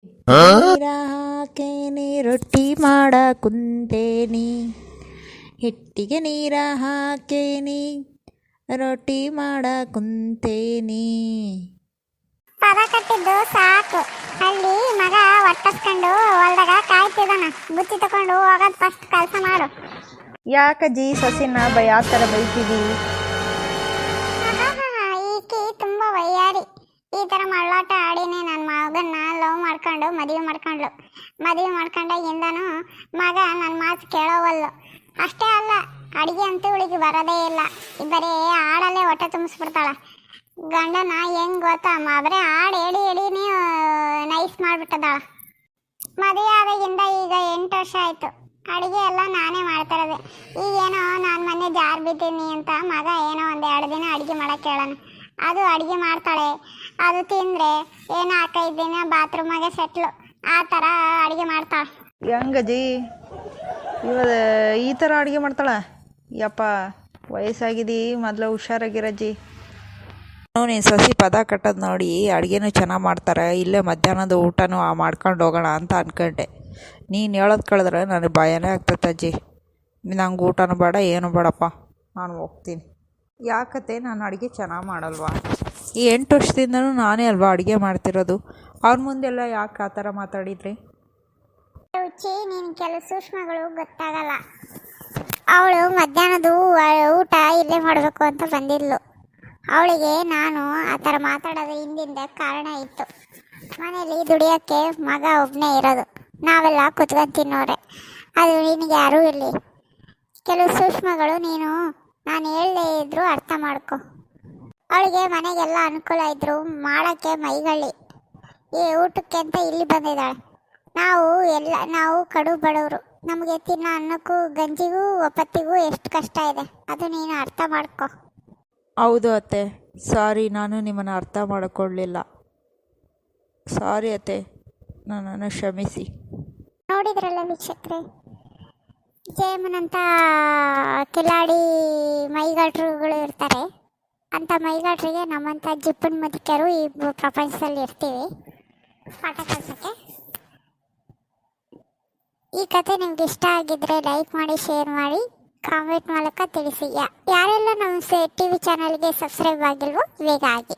ನೀರ ಹಾಕೇನಿ ರೊಟ್ಟಿ ಮಾಡ ಕುಂತೇನಿ, ಹಿಟ್ಟಿಗೆ ನೀರ ಹಾಕೇನಿ ರೊಟ್ಟಿ ಮಾಡ ಕುಂತೇನಿ. ಪದ ಕಟ್ಟಿದ್ದು ಸಾಕು. ಅಲ್ಲಿ ಮಗ ಒಟ್ಟಿಸ್ಕೊಂಡು ಹೊಲ್ದಾಗ ಕಾಯ್ತಿದ್ದಾನ. ಬುತ್ತಿ ತಕೊಂಡು ಹೋಗೋದು ಫಸ್ಟ್ ಕೆಲಸ ಮಾಡು. ಯಾಕಜ್ಜಿ ಸೊಸಿನ ಯಾವ ಥರ ಬೈತಿದ್ದೀವಿ? ಈಕಿ ತುಂಬಾ ವಯ್ಯಾರಿ. ಈ ಥರ ಮಳ್ಳಾಟ ಆಡಿನೇ ನನ್ನ ಮಗನ್ನ ಲವ್ ಮಾಡ್ಕೊಂಡು ಮದುವೆ ಮಾಡ್ಕೊಂಡಾಗಿಂದನೂ ಮಗ ನನ್ನ ಮಾತು ಕೇಳೋವಲ್ಲು. ಅಷ್ಟೇ ಅಲ್ಲ, ಅಡಿಗೆ ಅಂತೂ ಇವಳಿಗೆ ಬರೋದೇ ಇಲ್ಲ. ಬರೀ ಹಾಡಲ್ಲೇ ಹೊಟ್ಟೆ ತುಂಬಿಸ್ಬಿಡ್ತಾಳ. ಗಂಡನ ಹೆಂಗ್ ಗೊತ್ತಾ, ಬರೀ ಹಾಡು ಎಡಿನೇ ನೈಸ್ ಮಾಡಿಬಿಟ್ಟದಾಳ. ಮದುವೆ ಆದಾಗಿಂದ ಈಗ 8 ವರ್ಷ ಆಯಿತು. ಅಡುಗೆ ಎಲ್ಲ ನಾನೇ ಮಾಡ್ತಿರೋದೆ. ಈಗೇನೋ ನಾನು ಮೊನ್ನೆ ಜಾರು ಬಿದ್ದೀನಿ ಅಂತ ಮಗ ಏನೋ 1-2 ದಿನ ಅಡುಗೆ ಮಾಡೋಕ್ಕೆ ಹೇಳೋಣ. ಅದು ಅಡುಗೆ ಮಾಡ್ತಾಳೆ. ಅದು ತಿಂದರೆ ಏನೋ 4-5 ದಿನ ಬಾತ್ರೂಮಾಗೆ ಸೆಟ್ಲು. ಆ ಥರ ಅಡುಗೆ ಮಾಡ್ತಾಳೆ. ಹೆಂಗಜ್ಜಿ ಈ ಥರ ಅಡುಗೆ ಮಾಡ್ತಾಳೆ? ಯಪ್ಪ, ವಯಸ್ಸಾಗಿದ್ದು ಮೊದಲು ಹುಷಾರಾಗಿರಜ್ಜಿ. ನೀನು ಸೊಸಿ ಪದ ಕಟ್ಟೋದು ನೋಡಿ ಅಡುಗೆನೂ ಚೆನ್ನಾಗಿ ಮಾಡ್ತಾರೆ, ಇಲ್ಲೇ ಮಧ್ಯಾಹ್ನದ ಊಟನೂ ಮಾಡ್ಕೊಂಡು ಹೋಗೋಣ ಅಂತ ಅಂದ್ಕೊಂಡೆ. ನೀನು ಹೇಳೋದು ಕೇಳಿದ್ರೆ ನನಗೆ ಭಯನೇ ಆಗ್ತೈತೆ ಅಜ್ಜಿ. ನಂಗೆ ಊಟನೂ ಬೇಡ, ಏನೂ ಬೇಡಪ್ಪ, ನಾನು ಹೋಗ್ತೀನಿ. ಯಾಕತ್ತೆ, ನಾನು ಅಡುಗೆ ಚೆನ್ನಾಗಿ ಮಾಡಲ್ವಾ? ಈ 8 ವರ್ಷದಿಂದನೂ ನಾನೇ ಅಲ್ವಾ ಅಡುಗೆ ಮಾಡ್ತಿರೋದು. ಅವ್ರ ಮುಂದೆಲ್ಲ ಯಾಕೆ ಆ ಥರ ಮಾತಾಡಿದ್ರಿ? ರುಚಿ, ನೀನು ಕೆಲವು ಸೂಕ್ಷ್ಮಗಳು ಗೊತ್ತಾಗಲ್ಲ. ಅವಳು ಮಧ್ಯಾಹ್ನದ ಊಟ ಇಲ್ಲೇ ಮಾಡಬೇಕು ಅಂತ ಬಂದಿದ್ಲು. ಅವಳಿಗೆ ನಾನು ಆ ಥರ ಮಾತಾಡೋದು ಹಿಂದಿಂದ ಕಾರಣ ಇತ್ತು. ಮನೇಲಿ ದುಡಿಯೋಕ್ಕೆ ಮಗ ಒಬ್ಬನೇ ಇರೋದು, ನಾವೆಲ್ಲ ಕುತ್ಕೊಂಡು ತಿನ್ನೋರೆ. ಅದು ನಿನಗೆ ಯಾರೂ ಇರಲಿ. ಕೆಲವು ಸೂಕ್ಷ್ಮಗಳು ನೀನು ನಾನು ಹೇಳದೇ ಇದ್ದರೂ ಅರ್ಥ ಮಾಡ್ಕೊ. ಅವಳಿಗೆ ಮನೆಗೆಲ್ಲ ಅನುಕೂಲ ಇದ್ದರೂ ಮಾಡೋಕ್ಕೆ ಮೈಗಳ್ಳಿ. ಈ ಊಟಕ್ಕೆ ಅಂತ ಇಲ್ಲಿ ಬಂದಿದ್ದಾಳೆ. ನಾವು ಕಡು ಬಡವರು. ನಮಗೆ ತಿನ್ನೋ ಅನ್ನಕ್ಕೂ ಗಂಜಿಗೂ ಒಪ್ಪತ್ತಿಗೂ ಎಷ್ಟು ಕಷ್ಟ ಇದೆ, ಅದು ನೀನು ಅರ್ಥ ಮಾಡ್ಕೊ. ಹೌದು ಅತ್ತೆ, ಸಾರಿ, ನಾನು ನಿಮ್ಮನ್ನು ಅರ್ಥ ಮಾಡಿಕೊಳ್ಳಲಿಲ್ಲ. ಸಾರಿ ಅತ್ತೆ, ನನ್ನನ್ನು ಕ್ಷಮಿಸಿ. ನೋಡಿದ್ರಲ್ಲ ವೀಕ್ಷಕರೇ, ಜಯಮ್ಮನಂಥ ಕಿಲಾಡಿ ಮೈಗಾಟ್ರುಗಳು ಇರ್ತಾರೆ. ಅಂಥ ಮೈಗಾಟ್ರಿಗೆ ನಮ್ಮಂಥ ಜಿಪ್ಪನ್ ಮುದುಕರು ಈ ಪ್ರಪಂಚದಲ್ಲಿ ಇರ್ತೀವಿ ಪಾಠ ಕಲಿಸೋಕ್ಕೆ. ಈ ಕತೆ ನಿಮ್ಗೆ ಇಷ್ಟ ಆಗಿದ್ದರೆ ಲೈಕ್ ಮಾಡಿ, ಶೇರ್ ಮಾಡಿ, ಕಾಮೆಂಟ್ ಮೂಲಕ ತಿಳಿಸಿ. ಯಾರೆಲ್ಲ ನಮ್ಮ TV ಚಾನಲ್ಗೆ ಸಬ್ಸ್ಕ್ರೈಬ್ ಆಗಿಲ್ವೋ ಬೇಗ ಆಗಿ.